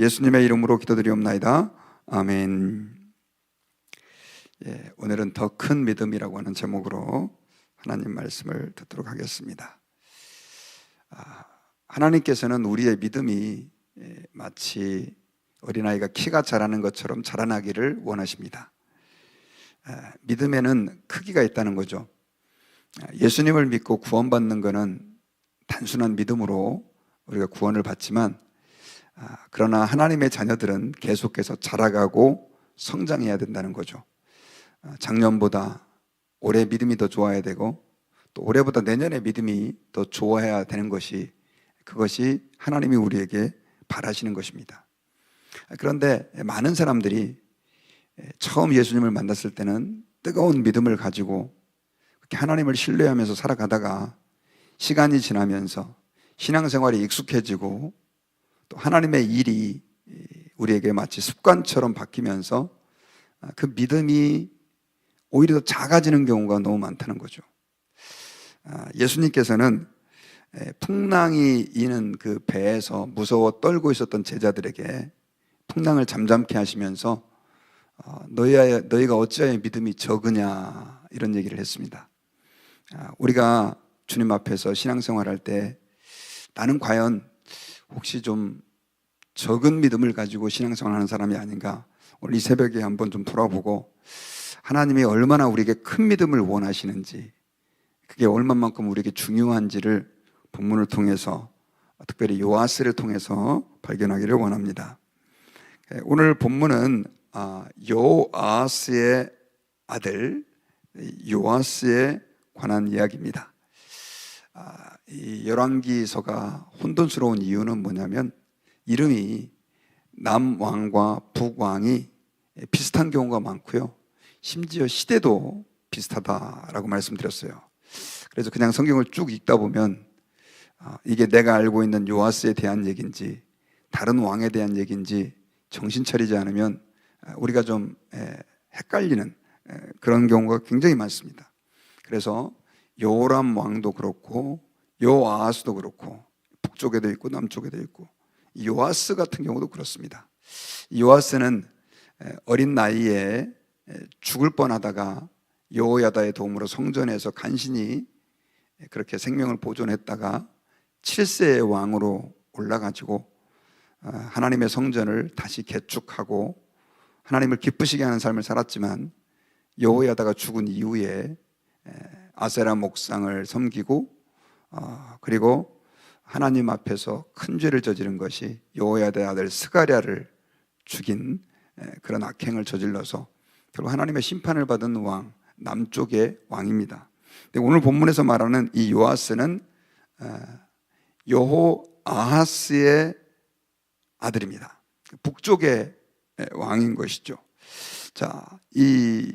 예수님의 이름으로 기도드리옵나이다. 아멘. 오늘은 더 큰 믿음이라고 하는 제목으로 하나님 말씀을 듣도록 하겠습니다. 하나님께서는 우리의 믿음이 마치 어린아이가 키가 자라는 것처럼 자라나기를 원하십니다. 믿음에는 크기가 있다는 거죠. 예수님을 믿고 구원받는 것은 단순한 믿음으로 우리가 구원을 받지만, 그러나 하나님의 자녀들은 계속해서 자라가고 성장해야 된다는 거죠. 작년보다 올해 믿음이 더 좋아야 되고, 또 올해보다 내년에 믿음이 더 좋아야 되는 것이, 그것이 하나님이 우리에게 바라시는 것입니다. 그런데 많은 사람들이 처음 예수님을 만났을 때는 뜨거운 믿음을 가지고 그렇게 하나님을 신뢰하면서 살아가다가 시간이 지나면서 신앙생활이 익숙해지고 또 하나님의 일이 우리에게 마치 습관처럼 바뀌면서 그 믿음이 오히려 더 작아지는 경우가 너무 많다는 거죠. 예수님께서는 풍랑이 이는 그 배에서 무서워 떨고 있었던 제자들에게 풍랑을 잠잠케 하시면서 너희가 어찌하여 믿음이 적으냐, 이런 얘기를 했습니다. 우리가 주님 앞에서 신앙생활할 때 나는 과연 혹시 좀 적은 믿음을 가지고 신앙생활하는 사람이 아닌가, 오늘 이 새벽에 한번 좀 돌아보고 하나님이 얼마나 우리에게 큰 믿음을 원하시는지, 그게 얼마만큼 우리에게 중요한지를 본문을 통해서, 특별히 요아스를 통해서 발견하기를 원합니다. 오늘 본문은 요아스의 아들 요아스에 관한 이야기입니다. 이 열왕기서가 혼돈스러운 이유는 뭐냐면, 이름이 남왕과 북왕이 비슷한 경우가 많고요, 심지어 시대도 비슷하다라고 말씀드렸어요. 그래서 그냥 성경을 쭉 읽다 보면 이게 내가 알고 있는 요아스에 대한 얘기인지 다른 왕에 대한 얘기인지 정신 차리지 않으면 우리가 좀 헷갈리는 그런 경우가 굉장히 많습니다. 그래서 요람 왕도 그렇고 요아스도 그렇고, 북쪽에도 있고 남쪽에도 있고, 요아스 같은 경우도 그렇습니다. 요아스는 어린 나이에 죽을 뻔하다가 여호야다의 도움으로 성전에서 간신히 그렇게 생명을 보존했다가 7세의 왕으로 올라가지고 하나님의 성전을 다시 개축하고 하나님을 기쁘시게 하는 삶을 살았지만, 여호야다가 죽은 이후에 아세라 목상을 섬기고 그리고 하나님 앞에서 큰 죄를 저지른 것이 여호야다의 아들 스가랴를 죽인 그런 악행을 저질러서 결국 하나님의 심판을 받은 왕, 남쪽의 왕입니다. 근데 오늘 본문에서 말하는 이 요아스는 여호아하스의 아들입니다. 북쪽의 왕인 것이죠. 자, 이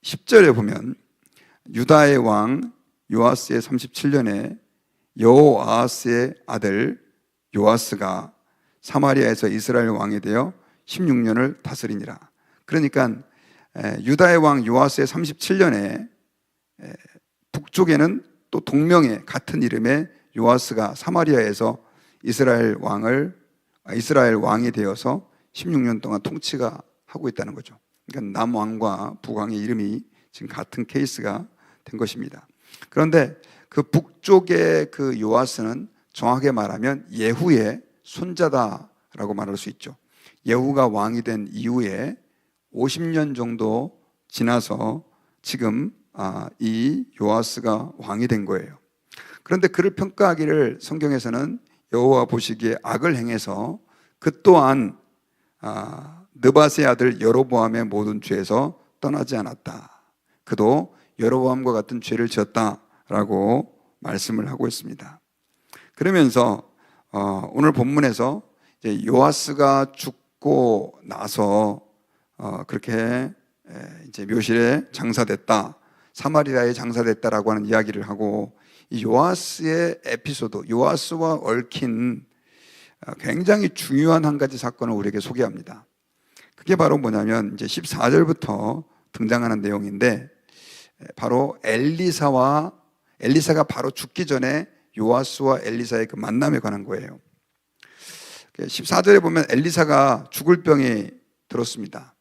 10절에 보면 유다의 왕 요아스의 37년에 여호아하스의 아들 요아스가 사마리아에서 이스라엘 왕이 되어 16년을 다스리니라. 그러니까 유다의 왕 요아스의 37년에 북쪽에는 또 동명의 같은 이름의 요아스가 사마리아에서 이스라엘 왕이 되어서 16년 동안 통치가 하고 있다는 거죠. 그러니까 남왕과 북왕의 이름이 지금 같은 케이스가 된 것입니다. 그런데 그 북쪽의 그 요아스는 정확하게 말하면 예후의 손자다라고 말할 수 있죠. 예후가 왕이 된 이후에 50년 정도 지나서 지금 이 요아스가 왕이 된 거예요. 그런데 그를 평가하기를 성경에서는 여호와 보시기에 악을 행해서 그 또한 느밧의 아들 여로보암의 모든 죄에서 떠나지 않았다. 그도 여로보암과 같은 죄를 지었다라고 말씀을 하고 있습니다. 그러면서 오늘 본문에서 이제 요아스가 죽고 나서 그렇게 이제 묘실에 장사됐다, 사마리아에 장사됐다라고 하는 이야기를 하고, 이 요아스의 에피소드, 요아스와 얽힌 굉장히 중요한 한 가지 사건을 우리에게 소개합니다. 그게 바로 뭐냐면 이제 14절부터 등장하는 내용인데, 바로 엘리사가 바로 죽기 전에 요아스와 엘리사의 그 만남에 관한 거예요. 14절에 보면 엘리사가 죽을 병이 들었습니다.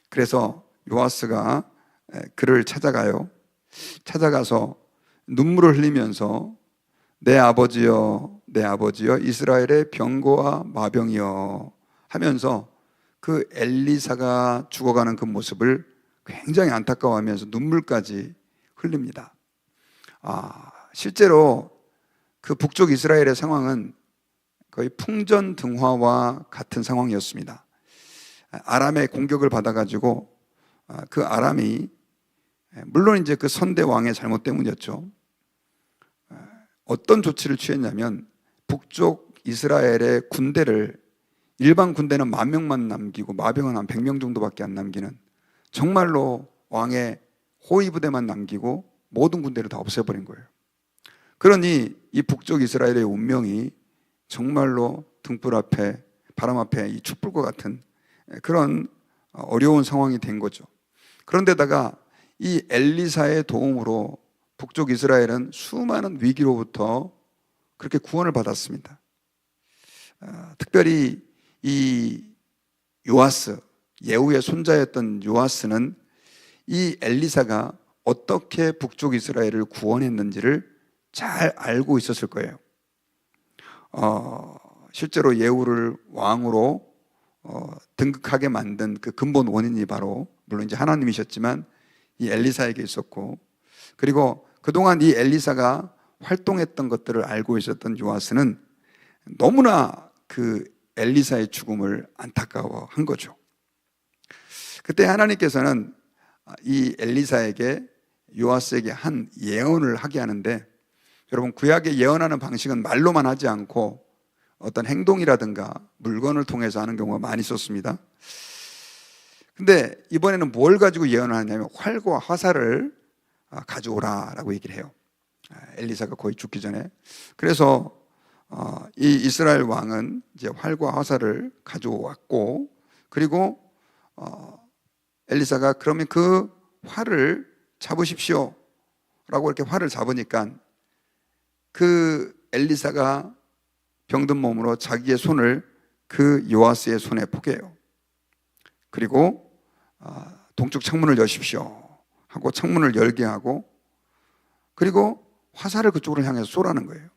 그래서 요아스가 그를 찾아가요. 찾아가서 눈물을 흘리면서 내 아버지여, 내 아버지여, 이스라엘의 병거와 마병이여 하면서 그 엘리사가 죽어가는 그 모습을 굉장히 안타까워하면서 눈물까지 흘립니다. 실제로 그 북쪽 이스라엘의 상황은 거의 풍전등화와 같은 상황이었습니다. 아람의 공격을 받아가지고 그 아람이, 물론 이제 그 선대 왕의 잘못 때문이었죠. 어떤 조치를 취했냐면 북쪽 이스라엘의 군대를, 일반 군대는 10,000명만 남기고 마병은 한 100명 정도밖에 안 남기는, 정말로 왕의 호위 부대만 남기고 모든 군대를 다 없애버린 거예요. 그러니 이 북쪽 이스라엘의 운명이 정말로 등불 앞에, 바람 앞에 이 촛불과 같은 그런 어려운 상황이 된 거죠. 그런데다가 이 엘리사의 도움으로 북쪽 이스라엘은 수많은 위기로부터 그렇게 구원을 받았습니다. 특별히 이 요아스, 예후의 손자였던 요아스는 이 엘리사가 어떻게 북쪽 이스라엘을 구원했는지를 잘 알고 있었을 거예요. 실제로 예후를 왕으로 등극하게 만든 그 근본 원인이 바로, 물론 이제 하나님이셨지만 이 엘리사에게 있었고, 그리고 그동안 이 엘리사가 활동했던 것들을 알고 있었던 요아스는 너무나 그 엘리사의 죽음을 안타까워한 거죠. 그때 하나님께서는 이 엘리사에게, 요아스에게 한 예언을 하게 하는데, 여러분 구약의 예언하는 방식은 말로만 하지 않고 어떤 행동이라든가 물건을 통해서 하는 경우가 많이 있었습니다. 근데 이번에는 뭘 가지고 예언을 하냐면 활과 화살을 가져오라 라고 얘기를 해요. 엘리사가 거의 죽기 전에. 그래서 이 이스라엘 왕은 이제 활과 화살을 가져왔고, 그리고 엘리사가 그러면 그 활을 잡으십시오 라고 이렇게 활을 잡으니까 그 엘리사가 병든 몸으로 자기의 손을 그 요아스의 손에 포개요. 그리고 동쪽 창문을 여십시오 하고 창문을 열게 하고, 그리고 화살을 그쪽으로 향해서 쏘라는 거예요.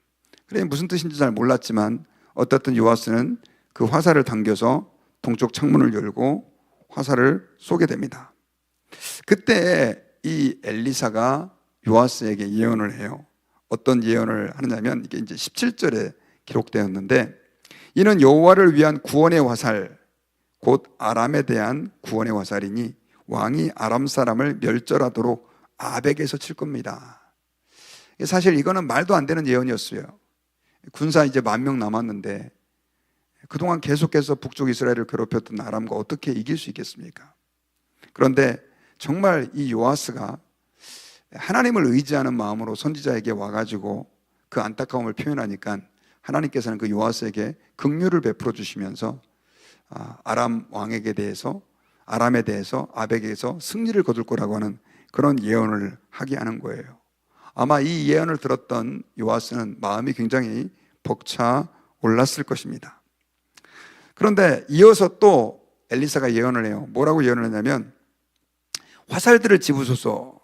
그래 무슨 뜻인지 잘 몰랐지만 어떻든 요아스는 그 화살을 당겨서 동쪽 창문을 열고 화살을 쏘게 됩니다. 그때 이 엘리사가 요아스에게 예언을 해요. 어떤 예언을 하느냐면, 이게 이제 17절에 기록되었는데, 이는 여호와를 위한 구원의 화살, 곧 아람에 대한 구원의 화살이니 왕이 아람 사람을 멸절하도록 아벡에서 칠 겁니다. 사실 이거는 말도 안 되는 예언이었어요. 군사 이제 10,000명 남았는데 그동안 계속해서 북쪽 이스라엘을 괴롭혔던 아람과 어떻게 이길 수 있겠습니까? 그런데 정말 이 요아스가 하나님을 의지하는 마음으로 선지자에게 와가지고 그 안타까움을 표현하니까 하나님께서는 그 요아스에게 긍휼을 베풀어 주시면서 아람 왕에게 대해서, 아람에 대해서 아벡에서 승리를 거둘 거라고 하는 그런 예언을 하게 하는 거예요. 아마 이 예언을 들었던 요아스는 마음이 굉장히 벅차 올랐을 것입니다. 그런데 이어서 또 엘리사가 예언을 해요. 뭐라고 예언을 했냐면, 화살들을 집으소서.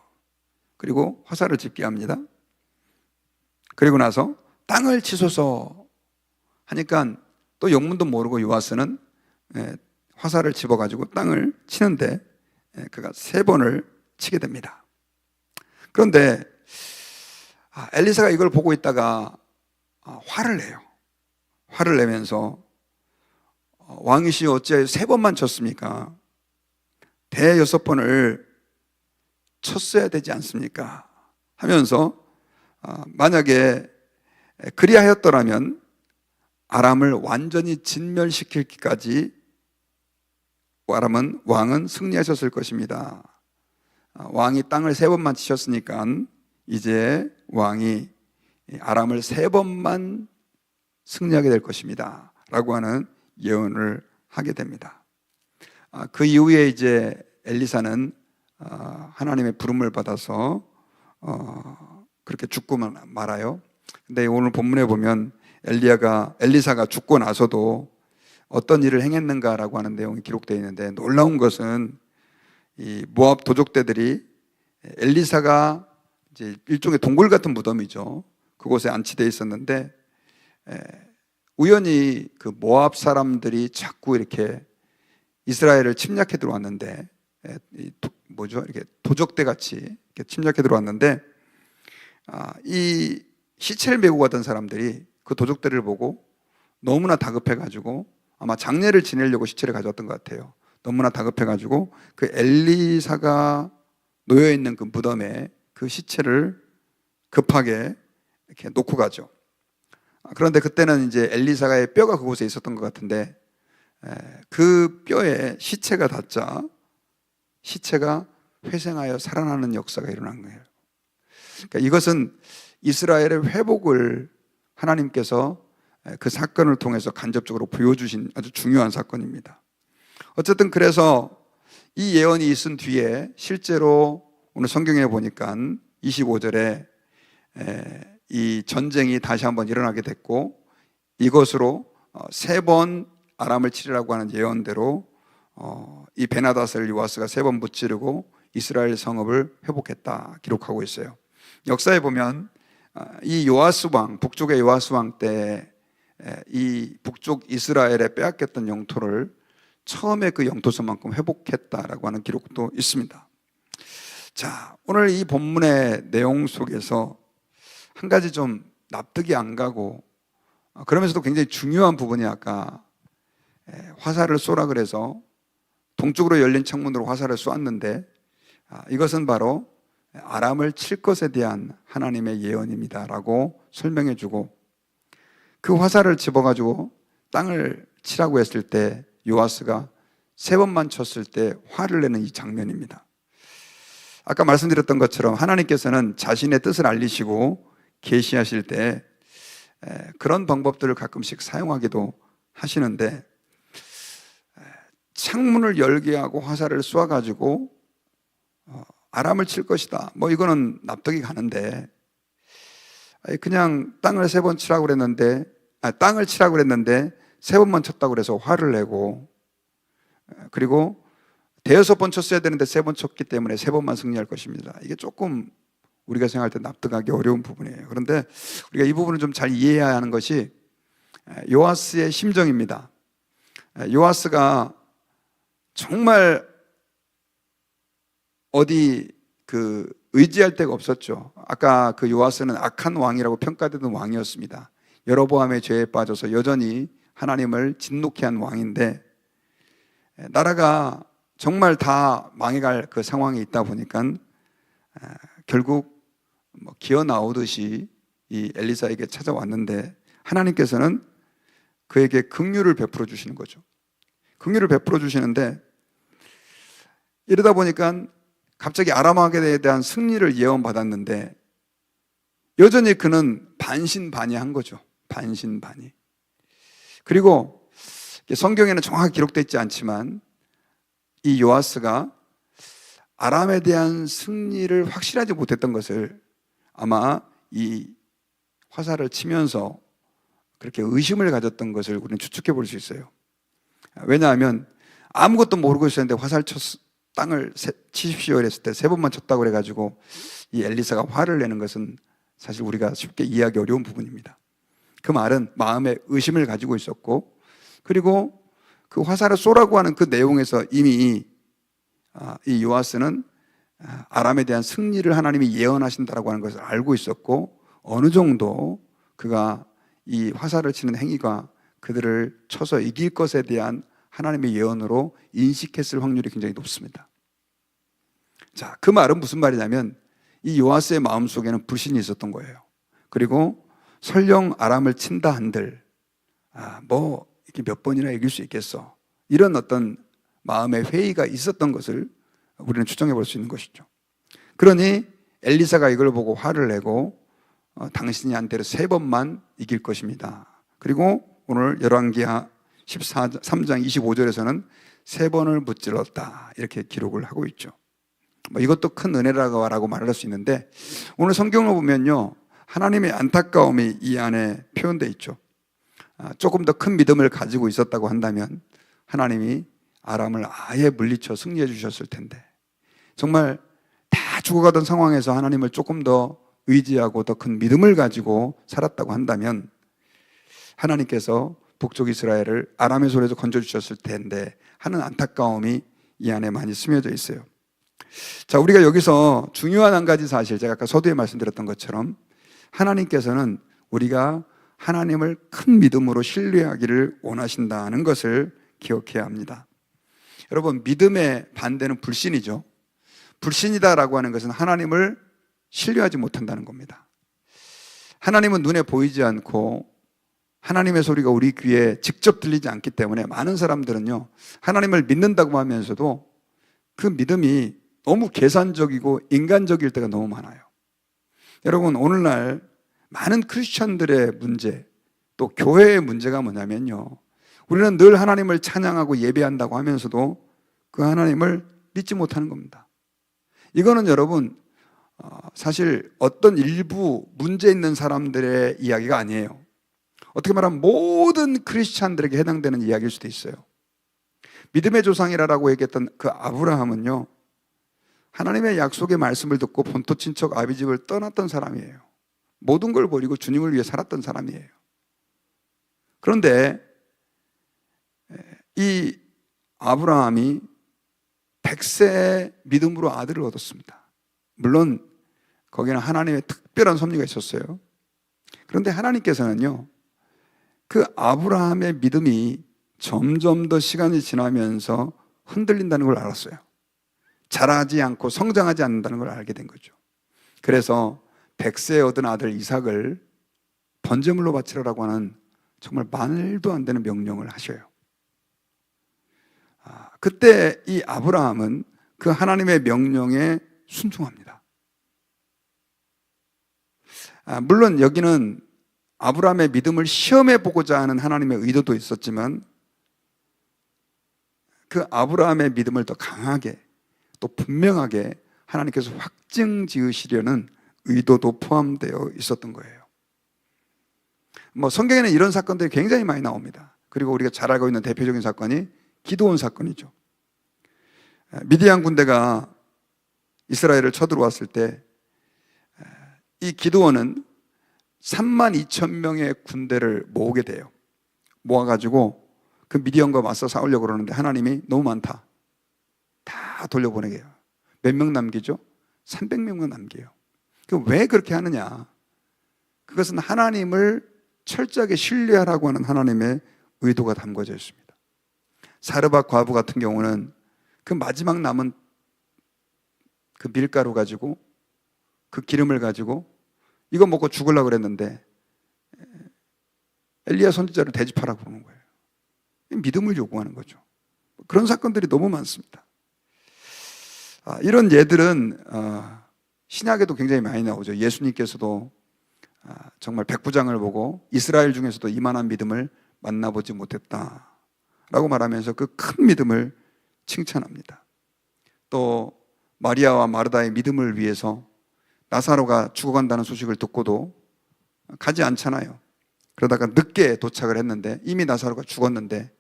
그리고 화살을 집게 합니다. 그리고 나서 땅을 치소서 하니까 또 영문도 모르고 요아스는 화살을 집어가지고 땅을 치는데 그가 3번을 치게 됩니다. 그런데 엘리사가 이걸 보고 있다가 화를 내요. 화를 내면서 왕이시여 어찌하여 3번만 쳤습니까? 대 6번을 쳤어야 되지 않습니까? 하면서 만약에 그리하였더라면 아람을 완전히 진멸시키기까지 왕은 승리하셨을 것입니다. 왕이 땅을 3번만 치셨으니까 이제 왕이 아람을 3번만 승리하게 될 것입니다 라고 하는 예언을 하게 됩니다. 그 이후에 이제 엘리사는 하나님의 부름을 받아서 그렇게 죽고 말아요. 근데 오늘 본문에 보면 엘리사가 죽고 나서도 어떤 일을 행했는가라고 하는 내용이 기록되어 있는데, 놀라운 것은 이 모압 도적대들이 엘리사가 이제 일종의 동굴 같은 무덤이죠. 그곳에 안치되어 있었는데, 우연히 그 모압 사람들이 자꾸 이렇게 이스라엘을 침략해 들어왔는데, 이렇게 도적대 같이 이렇게 침략해 들어왔는데, 이 시체를 메고 가던 사람들이 그 도적대를 보고 너무나 다급해가지고, 아마 장례를 지내려고 시체를 가져왔던 것 같아요. 너무나 다급해가지고 그 엘리사가 놓여 있는 그 무덤에 그 시체를 급하게 이렇게 놓고 가죠. 그런데 그때는 이제 엘리사가의 뼈가 그곳에 있었던 것 같은데, 그 뼈에 시체가 닿자 시체가 회생하여 살아나는 역사가 일어난 거예요. 그러니까 이것은 이스라엘의 회복을 하나님께서 그 사건을 통해서 간접적으로 보여주신 아주 중요한 사건입니다. 어쨌든 그래서 이 예언이 있은 뒤에 실제로 오늘 성경에 보니까 25절에 이 전쟁이 다시 한번 일어나게 됐고, 이것으로 3번 아람을 치리라고 하는 예언대로 이 베나닷을 요아스가 3번 무찌르고 이스라엘 성읍을 회복했다 기록하고 있어요. 역사에 보면 이 요아스 왕, 북쪽의 요아스 왕 때 이 북쪽 이스라엘에 빼앗겼던 영토를 처음에 그 영토선만큼 회복했다라고 하는 기록도 있습니다. 자, 오늘 이 본문의 내용 속에서 한 가지 좀 납득이 안 가고, 그러면서도 굉장히 중요한 부분이, 아까 화살을 쏘라 그래서 동쪽으로 열린 창문으로 화살을 쏘았는데, 이것은 바로 아람을 칠 것에 대한 하나님의 예언입니다라고 설명해 주고, 그 화살을 집어가지고 땅을 치라고 했을 때 요아스가 3번만 쳤을 때 화를 내는 이 장면입니다. 아까 말씀드렸던 것처럼 하나님께서는 자신의 뜻을 알리시고 계시하실 때 그런 방법들을 가끔씩 사용하기도 하시는데, 창문을 열게 하고 화살을 쏘아가지고 아람을 칠 것이다, 뭐 이거는 납득이 가는데, 그냥 땅을 3번 치라고 그랬는데, 땅을 치라고 그랬는데 3번만 쳤다고 그래서 화를 내고, 그리고 5번 쳤어야 되는데 3번 쳤기 때문에 3번만 승리할 것입니다. 이게 조금 우리가 생각할 때 납득하기 어려운 부분이에요. 그런데 우리가 이 부분을 좀 잘 이해해야 하는 것이 요아스의 심정입니다. 요아스가 정말 어디 의지할 데가 없었죠. 아까 그 요아스는 악한 왕이라고 평가되던 왕이었습니다. 여로보암의 죄에 빠져서 여전히 하나님을 진노케 한 왕인데, 나라가 정말 다 망해갈 그 상황에 있다 보니까 결국 기어 나오듯이 이 엘리사에게 찾아왔는데, 하나님께서는 그에게 긍휼을 베풀어 주시는 거죠. 긍휼을 베풀어 주시는데, 이러다 보니까 갑자기 아람 왕에 대한 승리를 예언받았는데, 여전히 그는 반신반의한 거죠. 반신반의. 그리고 성경에는 정확하게 기록되어 있지 않지만 이 요아스가 아람에 대한 승리를 확실하지 못했던 것을 아마 이 화살을 치면서 그렇게 의심을 가졌던 것을 우리는 추측해 볼 수 있어요. 왜냐하면 아무것도 모르고 있었는데 땅을 치십시오 이랬을 때 3번만 쳤다고 그래가지고 이 엘리사가 화를 내는 것은 사실 우리가 쉽게 이해하기 어려운 부분입니다. 그 말은 마음에 의심을 가지고 있었고, 그리고 그 화살을 쏘라고 하는 그 내용에서 이미 이 요아스는 아람에 대한 승리를 하나님이 예언하신다라고 하는 것을 알고 있었고, 어느 정도 그가 이 화살을 치는 행위가 그들을 쳐서 이길 것에 대한 하나님의 예언으로 인식했을 확률이 굉장히 높습니다. 자, 그 말은 무슨 말이냐면 이 요아스의 마음속에는 불신이 있었던 거예요. 그리고 설령 아람을 친다 한들 뭐 이렇게 몇 번이나 이길 수 있겠어, 이런 어떤 마음의 회의가 있었던 것을 우리는 추정해 볼 수 있는 것이죠. 그러니 엘리사가 이걸 보고 화를 내고 당신이 한 대로 3번만 이길 것입니다. 그리고 오늘 열왕기하 3장 25절에서는 3번을 무찔렀다 이렇게 기록을 하고 있죠. 이것도 큰 은혜라고 말할 수 있는데, 오늘 성경을 보면요 하나님의 안타까움이 이 안에 표현되어 있죠. 조금 더 큰 믿음을 가지고 있었다고 한다면 하나님이 아람을 아예 물리쳐 승리해 주셨을 텐데, 정말 다 죽어가던 상황에서 하나님을 조금 더 의지하고 더 큰 믿음을 가지고 살았다고 한다면 하나님께서 북쪽 이스라엘을 아람의 손에서 건져주셨을 텐데 하는 안타까움이 이 안에 많이 스며져 있어요. 자, 우리가 여기서 중요한 한 가지 사실, 제가 아까 서두에 말씀드렸던 것처럼 하나님께서는 우리가 하나님을 큰 믿음으로 신뢰하기를 원하신다는 것을 기억해야 합니다. 여러분, 믿음의 반대는 불신이죠. 불신이다라고 하는 것은 하나님을 신뢰하지 못한다는 겁니다. 하나님은 눈에 보이지 않고 하나님의 소리가 우리 귀에 직접 들리지 않기 때문에 많은 사람들은요, 하나님을 믿는다고 하면서도 그 믿음이 너무 계산적이고 인간적일 때가 너무 많아요. 여러분, 오늘날 많은 크리스천들의 문제, 또 교회의 문제가 뭐냐면요, 우리는 늘 하나님을 찬양하고 예배한다고 하면서도 그 하나님을 믿지 못하는 겁니다. 이거는 여러분, 사실 어떤 일부 문제 있는 사람들의 이야기가 아니에요. 어떻게 말하면 모든 크리스찬들에게 해당되는 이야기일 수도 있어요. 믿음의 조상이라고 얘기했던 그 아브라함은요, 하나님의 약속의 말씀을 듣고 본토 친척 아비집을 떠났던 사람이에요. 모든 걸 버리고 주님을 위해 살았던 사람이에요. 그런데 이 아브라함이 100세의 믿음으로 아들을 얻었습니다. 물론 거기는 하나님의 특별한 섭리가 있었어요. 그런데 하나님께서는요, 그 아브라함의 믿음이 점점 더 시간이 지나면서 흔들린다는 걸 알았어요. 자라지 않고 성장하지 않는다는 걸 알게 된 거죠. 그래서 100세에 얻은 아들 이삭을 번제물로 바치라고 하는 정말 말도 안 되는 명령을 하셔요. 그때 이 아브라함은 그 하나님의 명령에 순종합니다. 물론 여기는 아브라함의 믿음을 시험해 보고자 하는 하나님의 의도도 있었지만 그 아브라함의 믿음을 더 강하게 또 분명하게 하나님께서 확증 지으시려는 의도도 포함되어 있었던 거예요. 성경에는 이런 사건들이 굉장히 많이 나옵니다. 그리고 우리가 잘 알고 있는 대표적인 사건이 기드온 사건이죠. 미디안 군대가 이스라엘을 쳐들어왔을 때 이 기드온은 32,000명의 군대를 모으게 돼요. 모아가지고 그 미디안과 맞서 싸우려고 그러는데 하나님이 너무 많다, 다 돌려보내게 해요. 몇 명 남기죠? 300명만 남겨요. 왜 그렇게 하느냐? 그것은 하나님을 철저하게 신뢰하라고 하는 하나님의 의도가 담겨져 있습니다. 사르밧 과부 같은 경우는 그 마지막 남은 그 밀가루 가지고, 그 기름을 가지고 이거 먹고 죽으려고 그랬는데 엘리야 선지자를 대집하라고 그러는 거예요. 믿음을 요구하는 거죠. 그런 사건들이 너무 많습니다. 이런 예들은 신약에도 굉장히 많이 나오죠. 예수님께서도 정말 백부장을 보고 이스라엘 중에서도 이만한 믿음을 만나보지 못했다라고 말하면서 그 큰 믿음을 칭찬합니다. 또 마리아와 마르다의 믿음을 위해서 나사로가 죽어간다는 소식을 듣고도 가지 않잖아요. 그러다가 늦게 도착을 했는데 이미 나사로가 죽었는데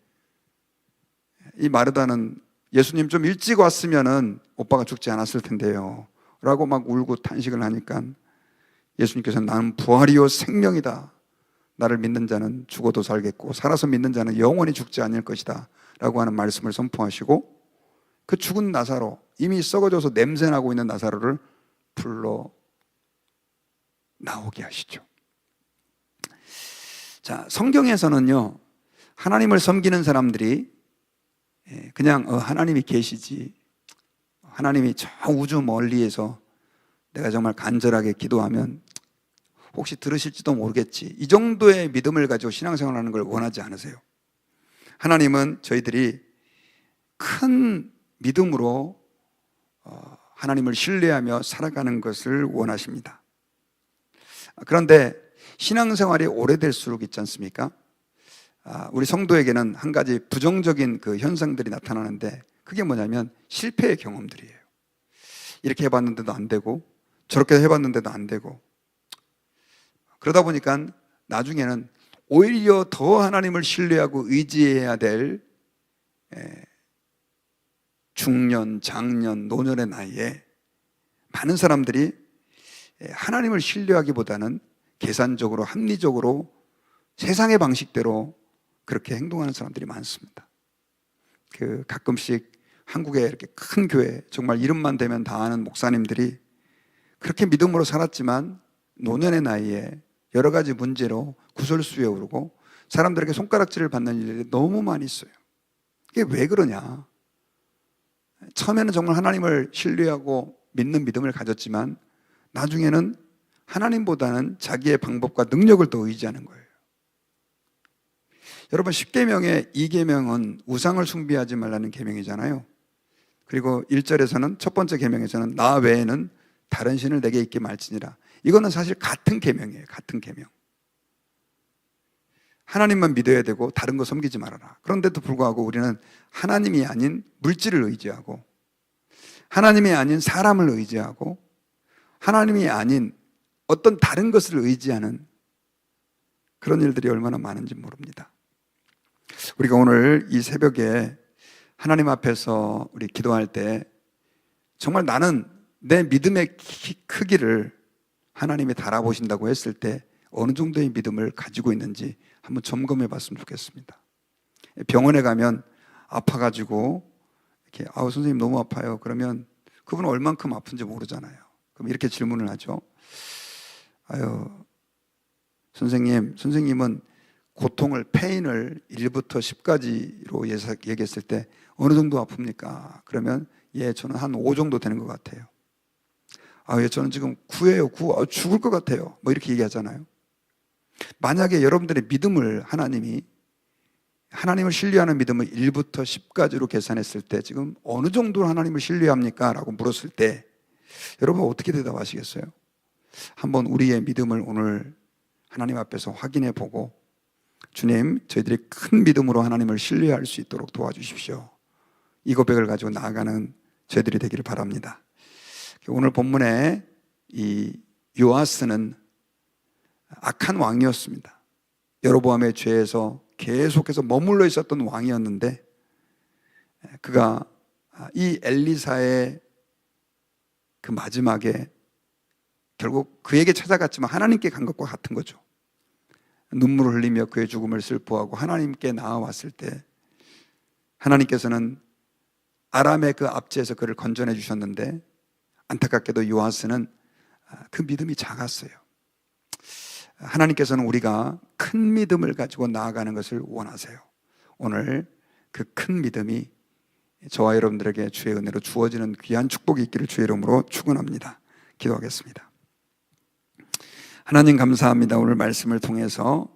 이 마르다는 예수님 좀 일찍 왔으면은 오빠가 죽지 않았을 텐데요 라고 막 울고 탄식을 하니까 예수님께서는 나는 부활이요 생명이다, 나를 믿는 자는 죽어도 살겠고 살아서 믿는 자는 영원히 죽지 않을 것이다 라고 하는 말씀을 선포하시고 그 죽은 나사로, 이미 썩어져서 냄새나고 있는 나사로를 불러 나오게 하시죠. 자, 성경에서는요, 하나님을 섬기는 사람들이 그냥 하나님이 계시지, 하나님이 저 우주 멀리에서 내가 정말 간절하게 기도하면 혹시 들으실지도 모르겠지, 이 정도의 믿음을 가지고 신앙생활하는 걸 원하지 않으세요. 하나님은 저희들이 큰 믿음으로 하나님을 신뢰하며 살아가는 것을 원하십니다. 그런데 신앙생활이 오래될수록 있지 않습니까? 우리 성도에게는 한 가지 부정적인 그 현상들이 나타나는데 그게 뭐냐면 실패의 경험들이에요. 이렇게 해봤는데도 안 되고 저렇게 해봤는데도 안 되고, 그러다 보니까 나중에는 오히려 더 하나님을 신뢰하고 의지해야 될 중년, 장년, 노년의 나이에 많은 사람들이 하나님을 신뢰하기보다는 계산적으로, 합리적으로 세상의 방식대로 그렇게 행동하는 사람들이 많습니다. 가끔씩 한국에 이렇게 큰 교회, 정말 이름만 대면 다 아는 목사님들이 그렇게 믿음으로 살았지만 노년의 나이에 여러 가지 문제로 구설수에 오르고 사람들에게 손가락질을 받는 일들이 너무 많이 있어요. 이게 왜 그러냐? 처음에는 정말 하나님을 신뢰하고 믿는 믿음을 가졌지만 나중에는 하나님보다는 자기의 방법과 능력을 더 의지하는 거예요. 여러분, 10계명의 2계명은 우상을 숭배하지 말라는 계명이잖아요. 그리고 1절에서는 첫 번째 계명에서는 나 외에는 다른 신을 내게 있게 말지니라. 이거는 사실 같은 계명이에요. 같은 계명. 하나님만 믿어야 되고 다른 거 섬기지 말아라. 그런데도 불구하고 우리는 하나님이 아닌 물질을 의지하고 하나님이 아닌 사람을 의지하고 하나님이 아닌 어떤 다른 것을 의지하는 그런 일들이 얼마나 많은지 모릅니다. 우리가 오늘 이 새벽에 하나님 앞에서 우리 기도할 때 정말 나는 내 믿음의 크기를 하나님이 달아보신다고 했을 때 어느 정도의 믿음을 가지고 있는지 한번 점검해 봤으면 좋겠습니다. 병원에 가면 아파가지고 이렇게 선생님 너무 아파요. 그러면 그분은 얼만큼 아픈지 모르잖아요. 그럼 이렇게 질문을 하죠. 선생님은 고통을, 페인을 1부터 10까지로 얘기했을 때 어느 정도 아픕니까? 그러면 저는 한 5 정도 되는 것 같아요. 저는 지금 9예요. 9. 죽을 것 같아요. 뭐 이렇게 얘기하잖아요. 만약에 여러분들의 믿음을 하나님을 신뢰하는 믿음을 1부터 10까지로 계산했을 때 지금 어느 정도로 하나님을 신뢰합니까? 라고 물었을 때 여러분 어떻게 대답하시겠어요? 한번 우리의 믿음을 오늘 하나님 앞에서 확인해 보고 주님, 저희들이 큰 믿음으로 하나님을 신뢰할 수 있도록 도와주십시오. 이 고백을 가지고 나아가는 저희들이 되기를 바랍니다. 오늘 본문에 이 요아스는 악한 왕이었습니다. 여로보암의 죄에서 계속해서 머물러 있었던 왕이었는데 그가 이 엘리사의 그 마지막에 결국 그에게 찾아갔지만 하나님께 간 것과 같은 거죠. 눈물을 흘리며 그의 죽음을 슬퍼하고 하나님께 나아왔을 때 하나님께서는 아람의 그 압제에서 그를 건져내 주셨는데 안타깝게도 요아스는 그 믿음이 작았어요. 하나님께서는 우리가 큰 믿음을 가지고 나아가는 것을 원하세요. 오늘 그 큰 믿음이 저와 여러분들에게 주의 은혜로 주어지는 귀한 축복이 있기를 주의 이름으로 축원합니다. 기도하겠습니다. 하나님 감사합니다. 오늘 말씀을 통해서